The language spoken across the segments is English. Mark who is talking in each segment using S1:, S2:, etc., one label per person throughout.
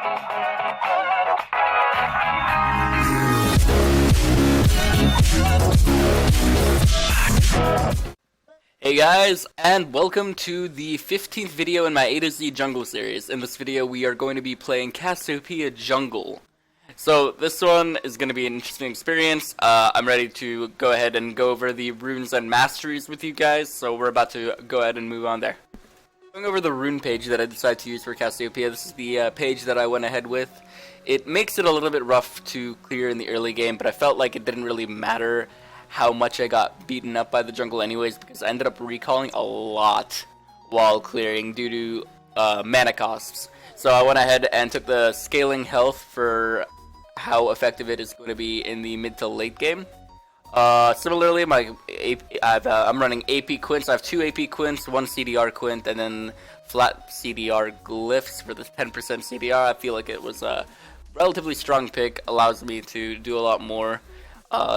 S1: Hey guys, and welcome to the 15th video in my A to Z Jungle series. In this video, we are going to be playing Cassiopeia Jungle. So this one is going to be an interesting experience. I'm ready to go ahead and go over the runes and masteries with you guys, so we're about to go ahead and move on there. Going over the rune page that I decided to use for Cassiopeia, this is the page that I went ahead with. It makes it a little bit rough to clear in the early game, but I felt like it didn't really matter how much I got beaten up by the jungle anyways, because I ended up recalling a lot while clearing due to mana costs. So I went ahead and took the scaling health for how effective it is going to be in the mid to late game. Similarly, I'm running AP Quints. I have 2 AP Quints, 1 CDR Quint, and then flat CDR Glyphs for the 10% CDR. I feel like it was a relatively strong pick, allows me to do a lot more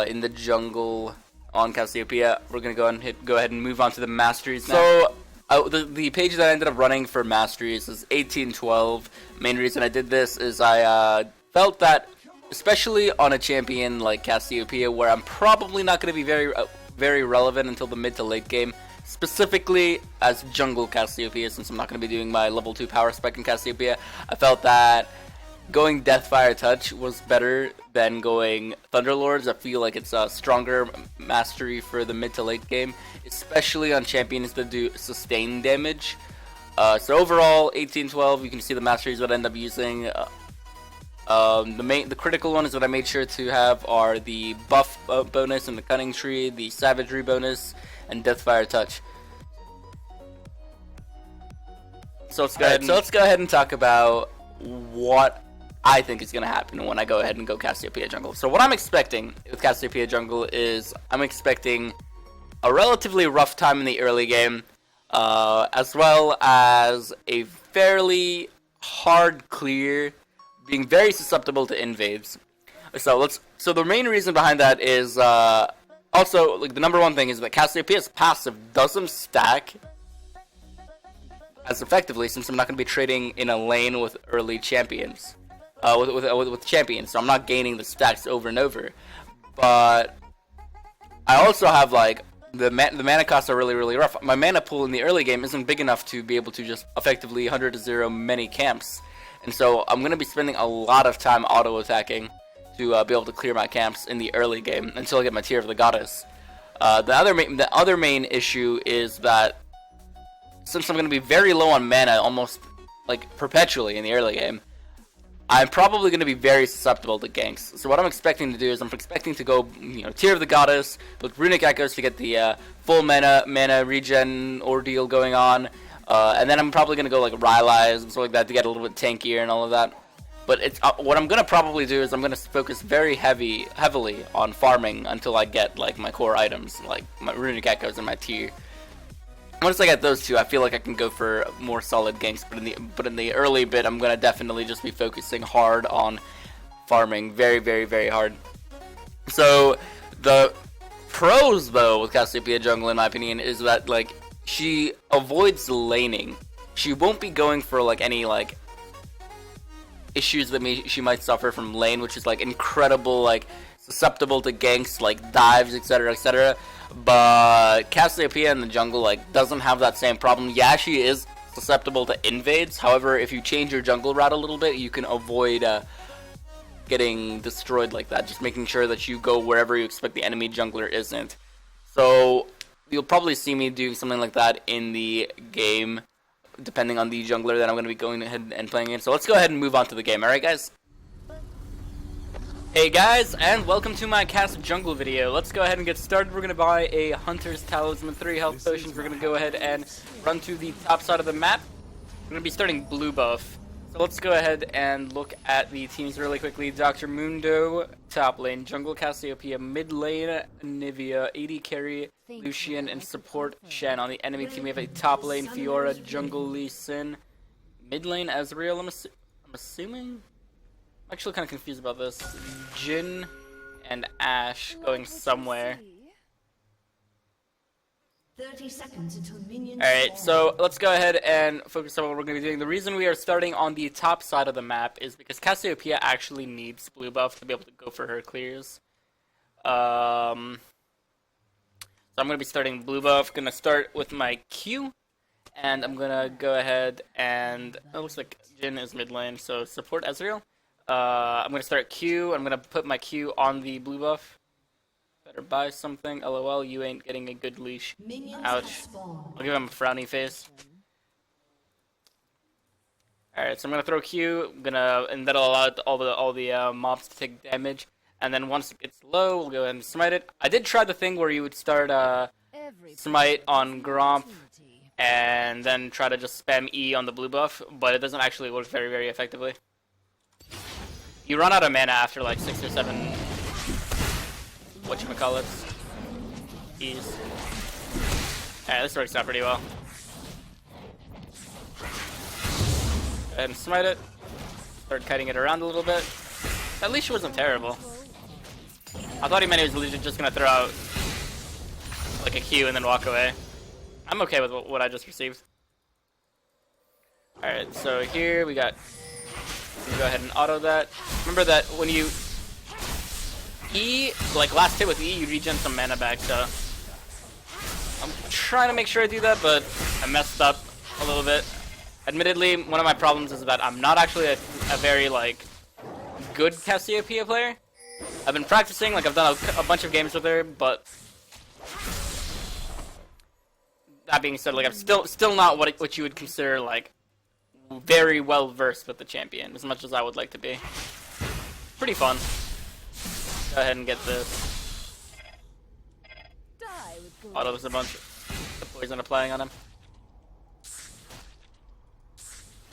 S1: in the jungle on Cassiopeia. We're gonna go ahead and move on to the masteries now. So the page that I ended up running for masteries is 1812. Main reason I did this is I felt that, especially on a champion like Cassiopeia, where I'm probably not going to be very relevant until the mid to late game, specifically as jungle Cassiopeia, since I'm not going to be doing my level 2 power spec in Cassiopeia, I felt that going Deathfire Touch was better than going Thunderlords. I feel like it's a stronger mastery for the mid to late game, especially on champions that do sustained damage. So overall, 1812, you can see the masteries that I end up using. The critical ones that I made sure to have are the buff bonus and the cunning tree, the savagery bonus, and Deathfire Touch. So let's go ahead and talk about what I think is going to happen when I go ahead and go Cassiopeia Jungle. So what I'm expecting with Cassiopeia Jungle is I'm expecting a relatively rough time in the early game, as well as a fairly hard clear, being very susceptible to invades. So the main reason behind that is also, like, the number one thing is that Cassiopeia's passive doesn't stack as effectively, since I'm not going to be trading in a lane with early champions. With champions, so I'm not gaining the stacks over and over. But I also have, like, the mana costs are really rough. My mana pool in the early game isn't big enough to be able to just effectively 100-0 many camps. And so I'm going to be spending a lot of time auto-attacking to be able to clear my camps in the early game until I get my Tear of the Goddess. The other main issue is that since I'm going to be very low on mana almost like perpetually in the early game, I'm probably going to be very susceptible to ganks. So what I'm expecting to do is I'm expecting to go, Tear of the Goddess with Runic Echoes to get the full mana regen ordeal going on. And then I'm probably going to go like Rylai's and stuff like that to get a little bit tankier and all of that. But it's what I'm going to probably do is I'm going to focus very heavily on farming until I get like my core items, like my Runic Echoes and my Tear. Once I get those two, I feel like I can go for more solid ganks, but in the early bit, I'm going to definitely just be focusing hard on farming, very hard. So the pros though with Cassiopeia Jungle, in my opinion, is that like she avoids laning. She won't be going for like any like issues that she might suffer from lane, which is like incredible, like susceptible to ganks, like dives, etc. But Cassiopeia in the jungle like doesn't have that same problem. Yeah, she is susceptible to invades. However, if you change your jungle route a little bit, you can avoid getting destroyed like that. Just making sure that you go wherever you expect the enemy jungler isn't. So you'll probably see me doing something like that in the game, depending on the jungler that I'm going to be going ahead and playing in. So let's go ahead and move on to the game. Alright, guys? Hey guys, and welcome to my Cast Jungle video. Let's go ahead and get started. We're going to buy a Hunter's Talisman, 3 health potions. We're going to go ahead and run to the top side of the map. We're going to be starting blue buff. So let's go ahead and look at the teams really quickly. Dr. Mundo, top lane. Jungle Cassiopeia, mid lane Nivea, AD carry Lucian, and support Shen. On the enemy team, we have a top lane Fiora, jungle Lee Sin, mid lane Ezreal, I'm assuming? I'm actually kind of confused about this. Jhin and Ashe going somewhere.
S2: 30 seconds until minions.
S1: Alright, so let's go ahead and focus on what we're going to be doing. The reason we are starting on the top side of the map is because Cassiopeia actually needs blue buff to be able to go for her clears. So I'm going to be starting blue buff. Going to start with my Q. And I'm going to go ahead and... It looks like Jhin is mid lane, so support Ezreal. I'm going to start Q. I'm going to put my Q on the blue buff. Better buy something. LOL, you ain't getting a good leash. Ouch. I'll give him a frowny face. Alright, so I'm gonna throw Q. And that'll allow all the mobs to take damage. And then once it gets low, we'll go ahead and smite it. I did try the thing where you would start smite on Gromp and then try to just spam E on the blue buff, but it doesn't actually work very, very effectively. You run out of mana after like 6 or 7 whatchamacallits. Ease. Alright, this works out pretty well. Go ahead and smite it. Start kiting it around a little bit. That leash wasn't terrible. I thought he meant he was just gonna throw out like a Q and then walk away. I'm okay with what I just received. Alright, so here we got... Go ahead and auto that. Remember that when you... E, like last hit with E, you regen some mana back, so I'm trying to make sure I do that, but I messed up a little bit. Admittedly, one of my problems is that I'm not actually a very, like, good Cassiopeia player. I've been practicing, like I've done a bunch of games with her, but that being said, like I'm still not what you would consider, like, very well versed with the champion, as much as I would like to be. Pretty fun. Go ahead and get this. Auto was a bunch of poison applying on him.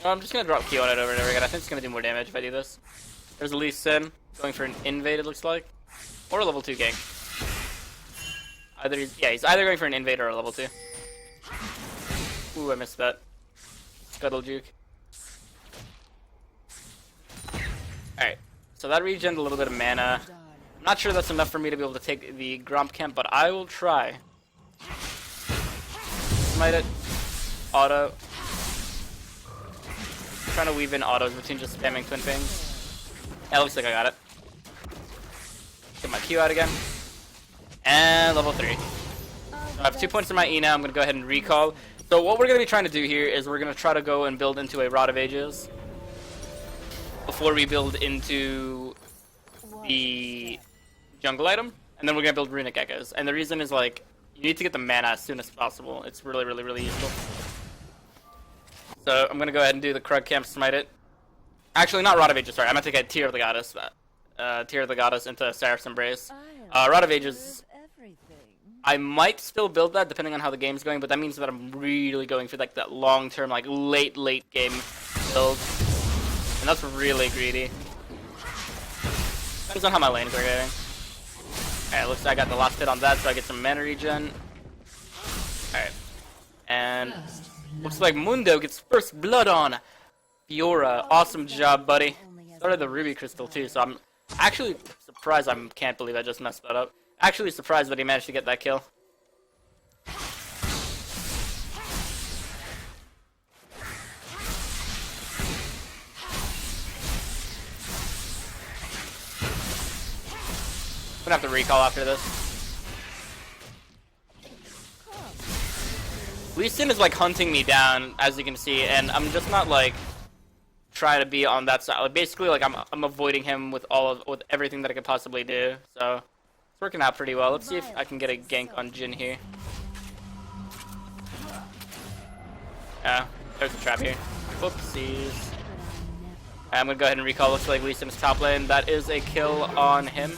S1: Well, I'm just gonna drop Q on it over and over again. I think it's gonna do more damage if I do this. There's a Lee Sin going for an invade, it looks like, or a level 2 gank. He's either going for an invade or a level 2. Ooh, I missed that. Scuttle juke. Alright, so that regened a little bit of mana. I'm not sure that's enough for me to be able to take the Gromp camp, but I will try. Smite it. Auto. I'm trying to weave in autos between just spamming Twin Fangs. Yeah, looks like I got it. Get my Q out again. And level 3. So I have 2 points in my E now. I'm going to go ahead and recall. So what we're going to be trying to do here is we're going to try to go and build into a Rod of Ages before we build into the jungle item, and then we're gonna build Runic Echoes. And the reason is, like, you need to get the mana as soon as possible. It's really, really, really useful. So I'm gonna go ahead and do the Krug Camp, smite it. Actually, not Rod of Ages, sorry. I'm gonna take a Tear of the Goddess. Tear of the Goddess into Seraph's Embrace. Rod of Ages, I might still build that depending on how the game's going, but that means that I'm really going for, like, that long-term, like, late game build. And that's really greedy. Depends on how my lanes are going. Alright, looks like I got the last hit on that, so I get some mana regen. Alright. And looks like Mundo gets first blood on Fiora. Awesome job, buddy. Started the Ruby Crystal too, so I'm actually surprised. I can't believe I just messed that up. Actually surprised that he managed to get that kill. I'm gonna have to recall after this. Lee Sin is like hunting me down, as you can see, and I'm just not like trying to be on that side. Like, basically, like I'm avoiding him with everything that I could possibly do. So it's working out pretty well. Let's see if I can get a gank on Jhin here. Yeah, there's a trap here. Whoopsies. I'm gonna go ahead and recall. Looks like Lee Sin's top lane. That is a kill on him.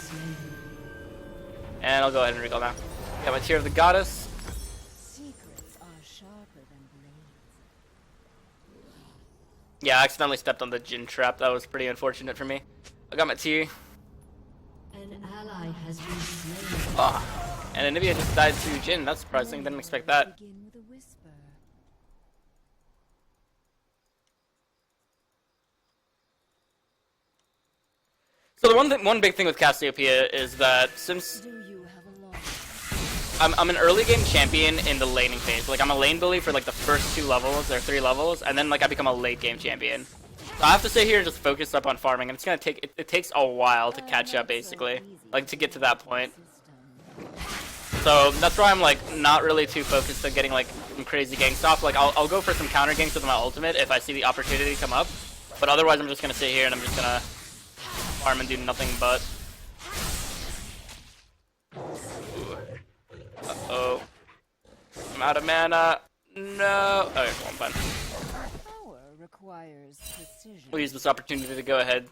S1: And I'll go ahead and recall now. Got my Tear of the Goddess. Yeah, I accidentally stepped on the Jhin trap. That was pretty unfortunate for me. I got my Tear.
S2: An ally has been slain.
S1: Oh, and Anivia just died to Jhin. That's surprising. Didn't expect that. So the one big thing with Cassiopeia is that since I'm an early game champion in the laning phase. Like I'm a lane bully for like the first 2 levels or 3 levels, and then like I become a late game champion. So I have to sit here and just focus up on farming, and it's gonna take it takes a while to catch up, basically, like to get to that point. So that's why I'm like not really too focused on getting like some crazy gang stuff. Like I'll go for some counter ganks with my ultimate if I see the opportunity come up, but otherwise I'm just gonna sit here and I'm just gonna farm and do nothing but. Uh-oh. I'm out of mana. No. Okay, well, I'm fine. We'll use this opportunity to go ahead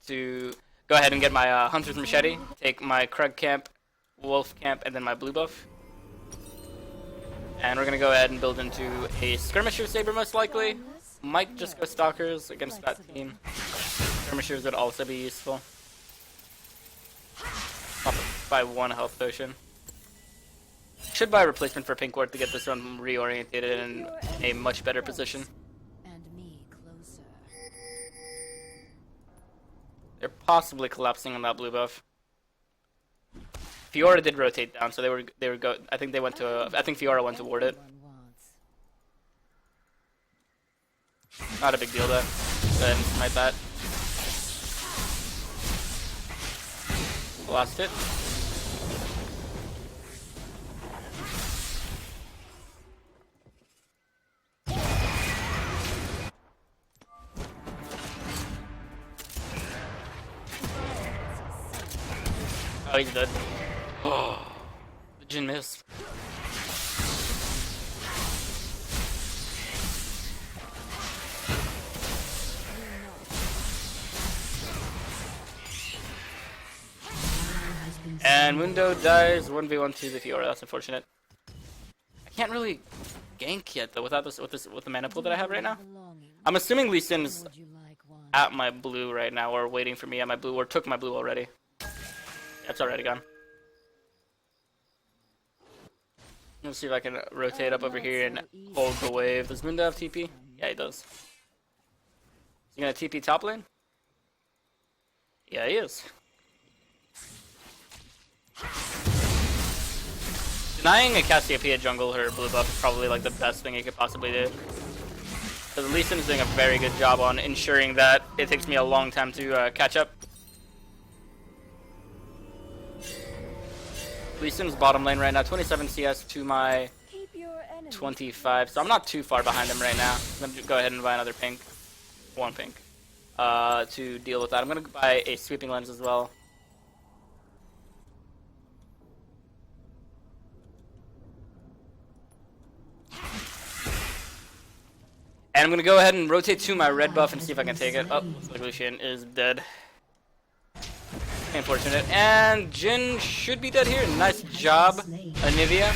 S1: and get my Hunter's Machete, take my Krug camp, Wolf camp, and then my blue buff. And we're gonna go ahead and build into a Skirmisher Saber most likely. Might just go Stalkers against that team. Skirmishers would also be useful. Up by 1 health potion. Should buy a replacement for Pink Ward to get this one reoriented in a much better position. They're possibly collapsing on that blue buff. Fiora did rotate down, so they were go. I think they went to. I think Fiora went toward it. Not a big deal though. Go ahead and smite that. Lost it. Oh, he's dead. Oh, the Jhin missed. And Mundo dies 1v1 to the Fiora. That's unfortunate. I can't really gank yet though with the mana pool that I have right now. I'm assuming Lee Sin's at my blue right now, or waiting for me at my blue, or took my blue already. That's already gone. Let's see if I can rotate up over here and hold the wave. Does Mundo have TP? Yeah, he does. Is he gonna TP top lane? Yeah, he is. Denying a Cassiopeia jungle her blue buff is probably like the best thing he could possibly do. Because Lee Sin is doing a very good job on ensuring that it takes me a long time to catch up. Lee Sin's bottom lane right now, 27 CS to my 25, so I'm not too far behind him right now. I'm going to go ahead and buy another pink, 1 pink, to deal with that. I'm going to buy a sweeping lens as well. And I'm going to go ahead and rotate to my red buff and see if I can take it. Oh, looks like Lucian is dead. Unfortunate. And Jhin should be dead here. Nice job, Anivia.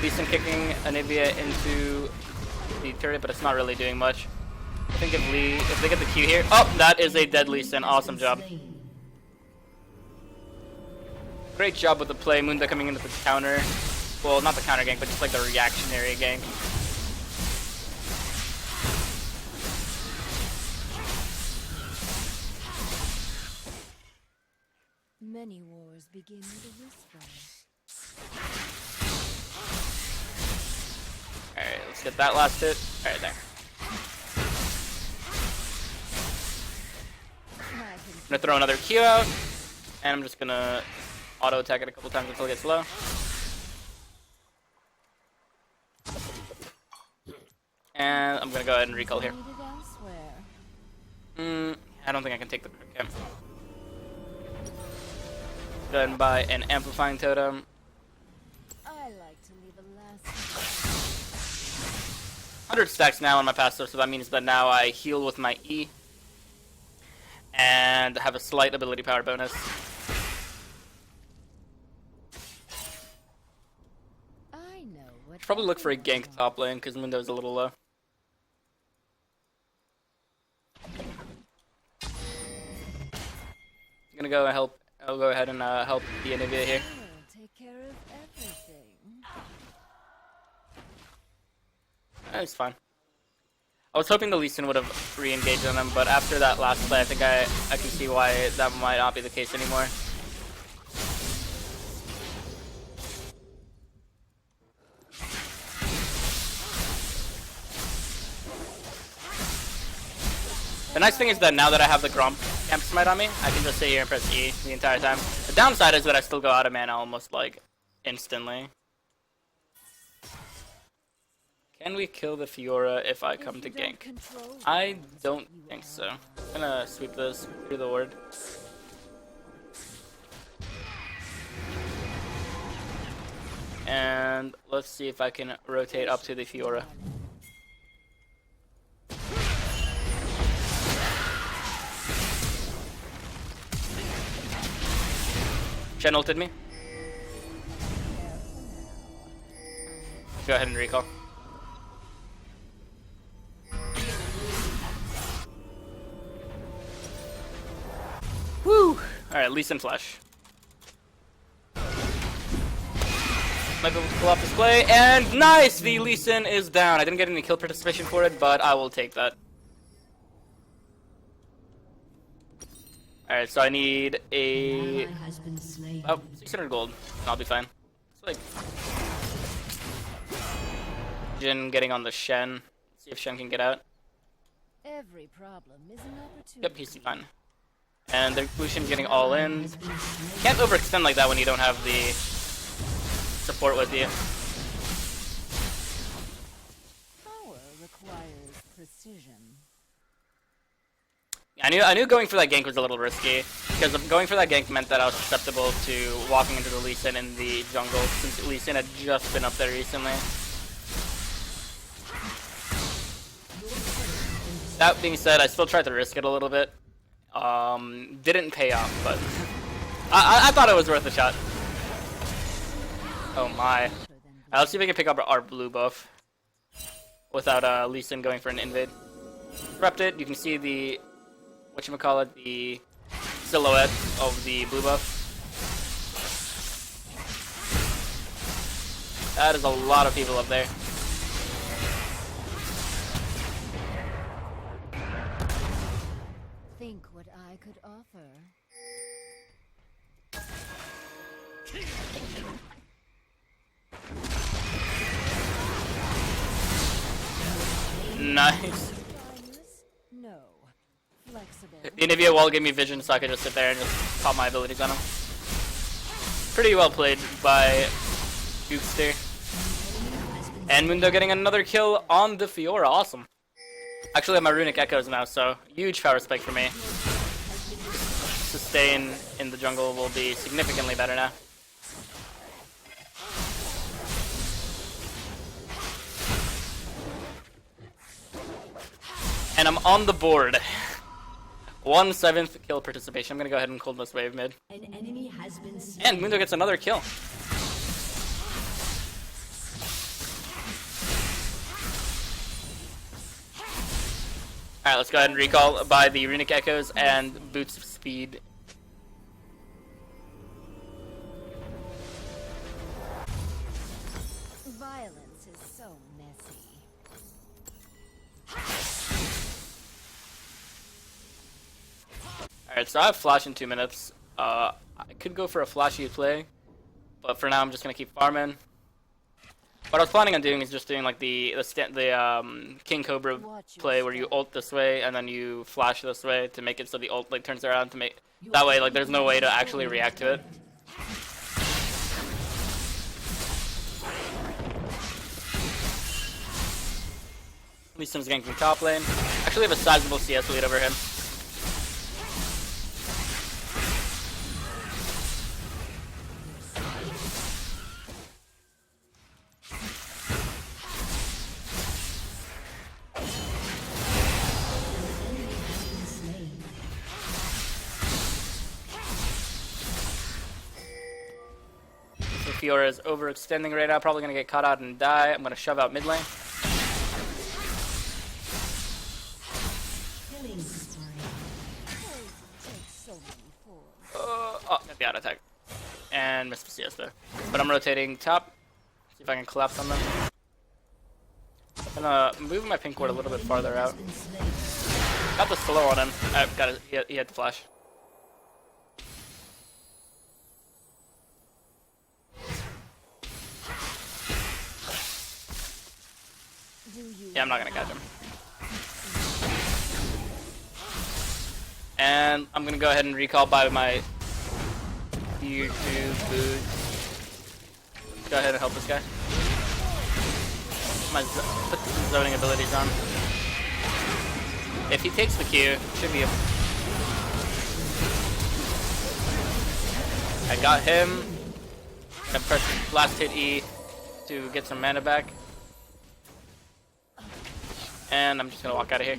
S1: Decent kicking Anivia into the turret, but it's not really doing much. I think if they get the Q here. Oh, that is a dead Lee Sin. Awesome job. Great job with the play. Mundo coming into the counter. Well, not the counter gank, but just like the reactionary gank.
S2: Many wars begin with a whisper.
S1: Alright, let's get that last hit. Alright, there. I'm gonna throw another Q out, and I'm just gonna auto attack it a couple times until it gets low. And I'm gonna go ahead and recall here. I don't think I can take the quick camp. Go ahead and buy an amplifying totem.
S2: I like to leave a last
S1: 100 stacks now on my passive, so that means that now I heal with my E and have a slight ability power bonus.
S2: I know what
S1: Should probably look for a gank top lane because Mundo's a little low. I'm gonna go help. I'll go ahead and help the Anivia here.
S2: take care of everything.
S1: It's fine. I was hoping the Lee Sin would have re-engaged on him, but after that last play, I think I can see why that might not be the case anymore.
S3: The nice thing is that now that I have the Gromp Camp Smite on me, I can just sit here and press E the entire time. The downside is that I still go out of mana almost like instantly. Can we kill the Fiora if I come to gank? I don't think so. I'm gonna sweep this through the ward. And let's see if I can rotate up to the Fiora. Shen ulted me. Go ahead and recall. Woo! Alright, Lee Sin flash. Might be able to pull off this play, and nice! The Lee Sin is down. I didn't get any kill participation for it, but I will take that. Alright, so I need a... Oh, 600 gold. And I'll be fine. It's like... Jin getting on the Shen. See if Shen can get out.
S2: Every problem is an opportunity.
S3: Yep, he's fine. And the Lucian getting all in. Can't overextend like that when you don't have the support with you.
S2: Power requires precision.
S3: I knew going for that gank was a little risky, because going for that gank meant that I was susceptible to walking into the Lee Sin in the jungle, since Lee Sin had just been up there recently. That being said, I still tried to risk it a little bit. Didn't pay off, but I thought it was worth a shot. Oh my. Let's see if we can pick up our blue buff without Lee Sin going for an invade. Disrupt it, you can see the, whatchamacallit, the silhouette of the blue buff. That is a lot of people up there.
S2: Think what I could offer.
S3: Nice.
S2: No. Flexible.
S3: The Anivia wall gave me vision, so I could just sit there and just pop my abilities on him. Pretty well played by Goopster. And Mundo getting another kill on the Fiora. Awesome. Actually, I have my Runic Echoes now, so huge power spike for me. Sustain in the jungle will be significantly better now. And I'm on the board. 1/7 kill participation. I'm gonna go ahead and cold this wave mid.
S2: An enemy has been slain.
S3: And Mundo gets another kill. Alright, let's go ahead and recall by the Runic Echoes and Boots of Speed.
S2: Violence is so messy.
S3: Alright, so I have flash in 2 minutes. I could go for a flashy play, but for now I'm just gonna keep farming. What I was planning on doing is just doing like the King Cobra play where you ult this way and then you flash this way to make it so the ult like turns around to make that way like there's no way to actually react to it. Lee Sin's ganking top lane. Actually have a sizable CS lead over him. Fiora is overextending right now, probably gonna get caught out and die. I'm gonna shove out mid lane. Oh, got the auto attack. And missed the CS there. But I'm rotating top. See if I can collapse on them. I'm gonna move my pink ward a little bit farther out. Got the slow on him. I've got it. He had the flash. Yeah, I'm not gonna catch him. And I'm gonna go ahead and recall by my YouTube boots. Go ahead and help this guy. Put some zoning abilities on. If he takes the Q, should be a... I got him. I pressed last hit E to get some mana back. And I'm just gonna walk out of here.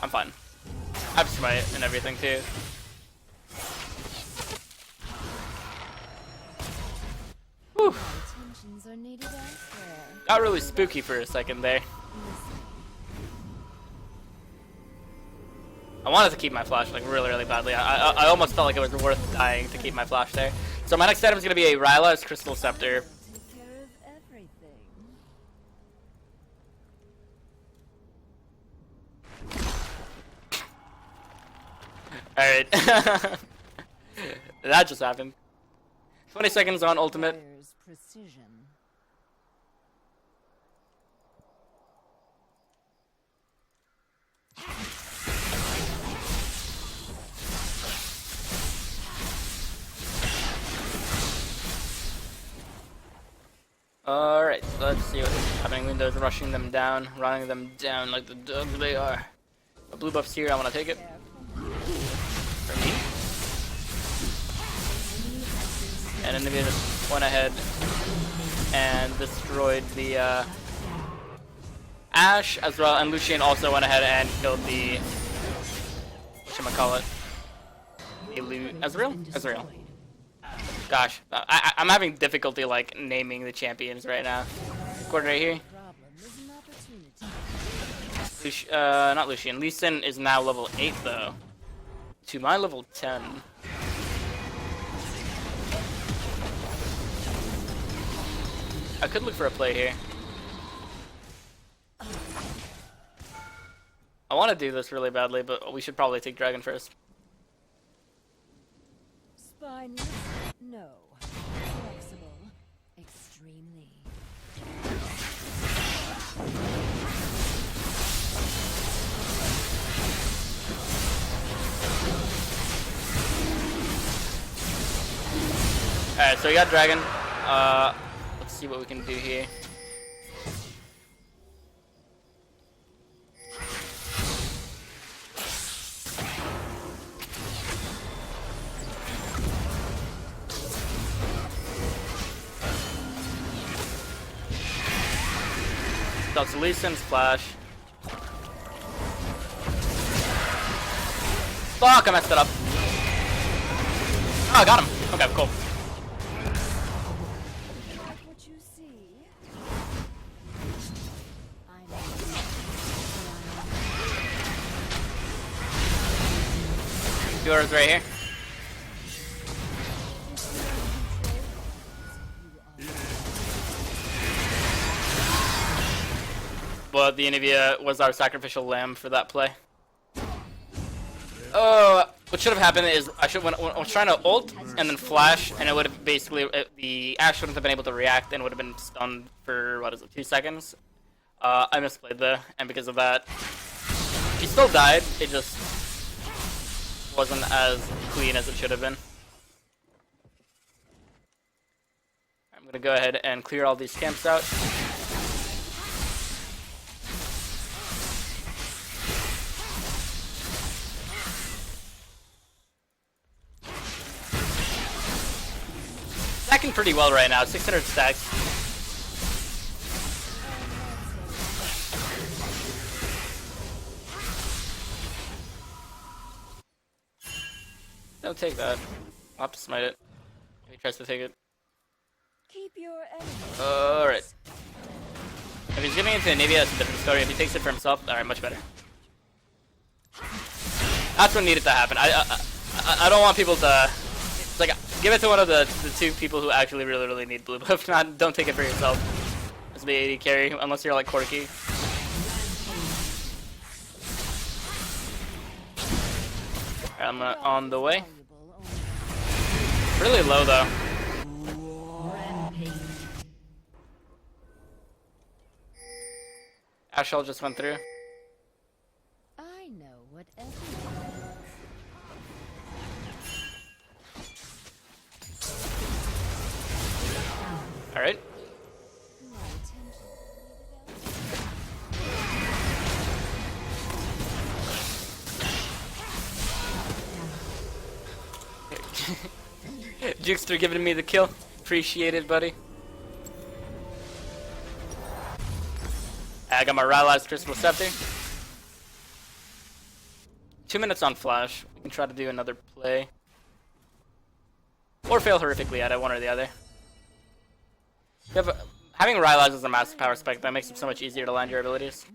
S3: I'm fine. I have smite and everything too. Whew. Got really spooky for a second there. I wanted to keep my flash like really badly. I almost felt like it was worth dying to keep my flash there. So my next item is gonna be a Ryla's Crystal Scepter. Alright. That just happened. 20 seconds on ultimate. Alright, so let's see what's happening. Windows rushing them down, running them down like the dogs they are. The blue buff's here, I want to take it. For me. And Enemy just went ahead and destroyed the Ashe as well, and Lucian also went ahead and killed the... whatchamacallit? Ezreal? Gosh, I'm having difficulty like naming the champions right now. Quarter right here. Not Lucian. Lee Sin is now level 8 though. To my level 10. I could look for a play here. I want to do this really badly, but we should probably take Dragon first.
S2: Spineless? No. Flexible. Extremely.
S3: Alright, so we got Dragon. Let's see what we can do here. That's Lee Sin's flash. Fuck, I messed it up. Oh, I got him. Okay, cool.
S2: What you see?
S3: Yours right here. But the Anivia was our sacrificial lamb for that play. What should have happened is I was trying to ult and then flash, and it would have basically the Ashe wouldn't have been able to react and would have been stunned for 2 seconds. I misplayed though, and because of that, she still died. It just wasn't as clean as it should have been. I'm gonna go ahead and clear all these camps out. Stacking pretty well right now, 600 stacks. Don't take that. I'll have to smite it. If he tries to take it.
S2: Keep your enemies.
S3: Alright. If he's giving it to Anivia, that's a different story. If he takes it for himself, alright, much better. That's what needed to happen. I don't want people to... It's like, give it to one of the 2 people who actually really need blue buff. Not, don't take it for yourself. This will be AD carry, unless you're like Corki. Alright, I'm on the way. Really low though. Ashall just went through.
S2: I know what everyone
S3: Alright.
S2: my attention.
S3: Jukester giving me the kill. Appreciate it, buddy. I got my Rylai's Crystal Scepter. 2 minutes on flash. We can try to do another play. Or fail horrifically at it, one or the other. Having Rylai's as a massive power spec, that makes it so much easier to land your abilities.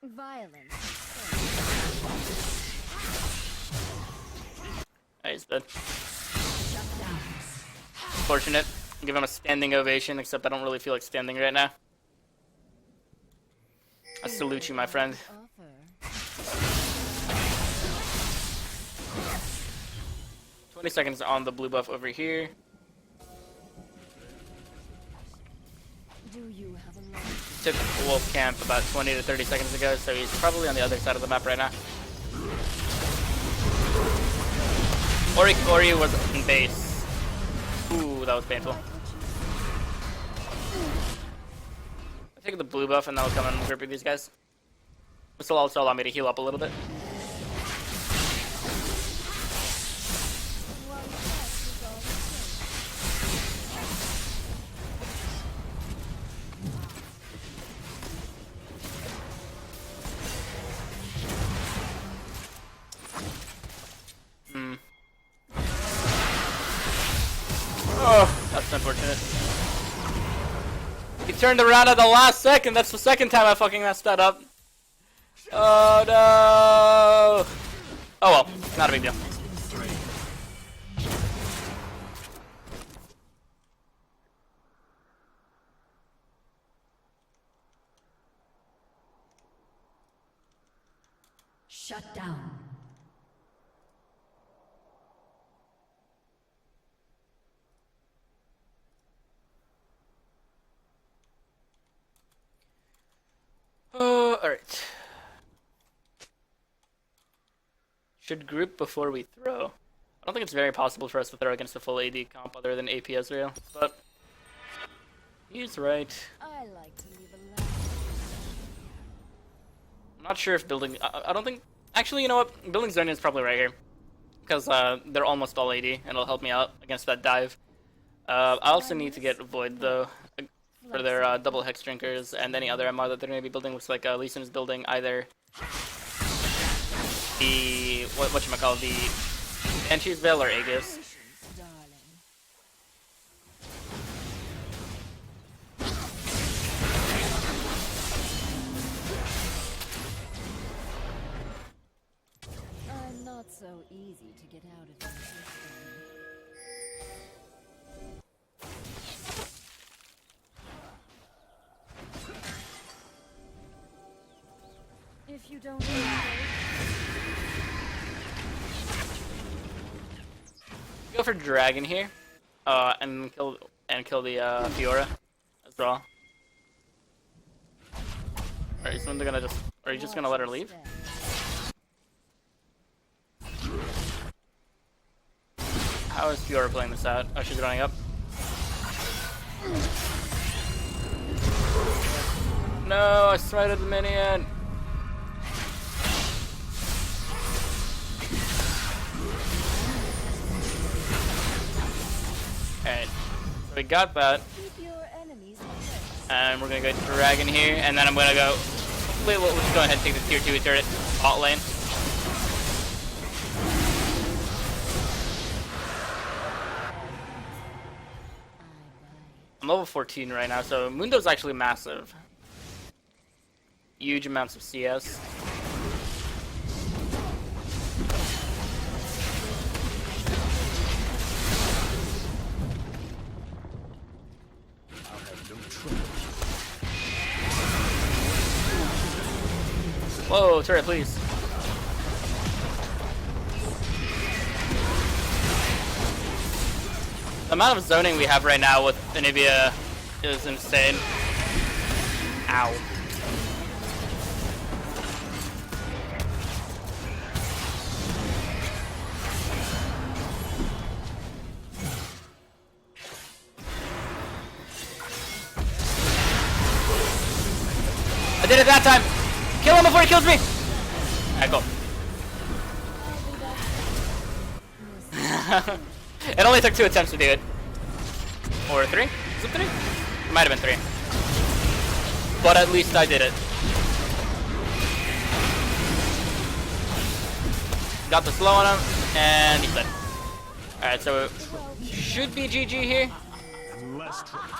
S2: Violence.
S3: He's dead. Fortunate. Give him a standing ovation, except I don't really feel like standing right now. I salute you, my friend.
S2: Offer.
S3: 20 seconds on the blue buff over here.
S2: Do you have a lot?
S3: Took Wolf Camp about 20 to 30 seconds ago, so he's probably on the other side of the map right now. Or he was in base. Ooh, that was painful. I'll take the blue buff and that'll come and grip with these guys. This will also allow me to heal up a little bit. Oh, that's unfortunate. He turned around at the last second. That's the second time I fucking messed that up. Oh no! Oh well, not a big deal.
S2: Shut down.
S3: Alright. Should group before we throw. I don't think it's very possible for us to throw against a full AD comp other than AP Ezreal, but he's right.
S2: I like to leave a line.
S3: I'm not sure if building... I don't think... Actually, you know what? Building Zonian is probably right here. Because they're almost all AD, and it'll help me out against that dive. I also need to get Void, though, for their double Hex Drinkers and any other MR that they're going to be building. Looks like Lee Sin is building either the... whatchamacallit, the Banshee's Veil or Aegis.
S2: Patience, darling. I'm not so easy to get out of your system. If you don't know,
S3: Go for Dragon here, and kill the Fiora as well. Alright, so they're gonna just... Are you just gonna let her leave? How is Fiora playing this out? Oh, she's running up. No, I smited the minion. Alright, so we got that.
S2: keep your enemies away.
S3: And we're gonna go Dragon here, and then I'm gonna go... Wait, we'll just go ahead and take the tier 2 turret bot lane. I'm level 14 right now, so Mundo's actually massive. Huge amounts of CS. Whoa, turret, please. The amount of zoning we have right now with Anivia is insane. Ow. I did it that time! Kill him before he kills me! Alright, go. It only took 2 attempts to do it. Or 3? Is it 3? It might have been 3. But at least I did it. Got the slow on him, and he's dead. Alright, so it should be GG here.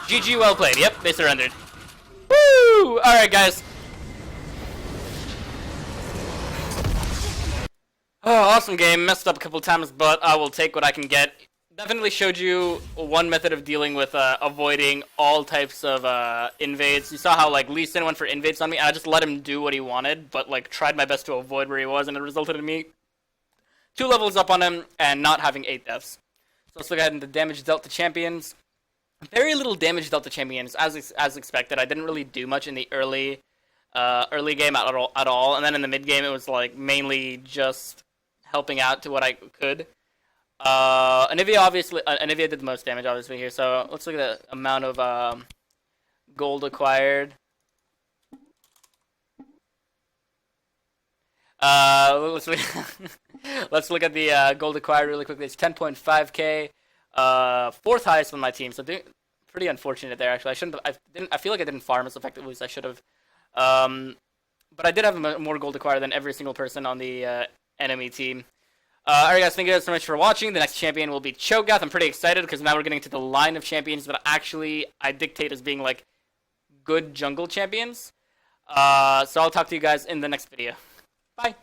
S3: GG, well played. Yep, they surrendered. Woo! Alright, guys. Oh, awesome game. Messed up a couple times, but I will take what I can get. Definitely showed you one method of dealing with avoiding all types of invades. You saw how like Lee Sin went for invades on me, and I just let him do what he wanted, but like tried my best to avoid where he was, and it resulted in me 2 levels up on him and not having 8 deaths. So let's look ahead into damage dealt to champions. Very little damage dealt to champions, as expected. I didn't really do much in the early game at all, and then in the mid game it was like mainly just helping out to what I could. Anivia did the most damage, obviously, here. So let's look at the amount of gold acquired. Let's look at the gold acquired really quickly. It's 10.5k, 4th highest on my team. So pretty unfortunate there. Actually, I feel like I didn't farm as effectively as I should have. But I did have more gold acquired than every single person on the enemy team. Alright guys, thank you guys so much for watching. The next champion will be Cho'Gath. I'm pretty excited because now we're getting to the line of champions that actually I dictate as being like good jungle champions. So I'll talk to you guys in the next video. Bye!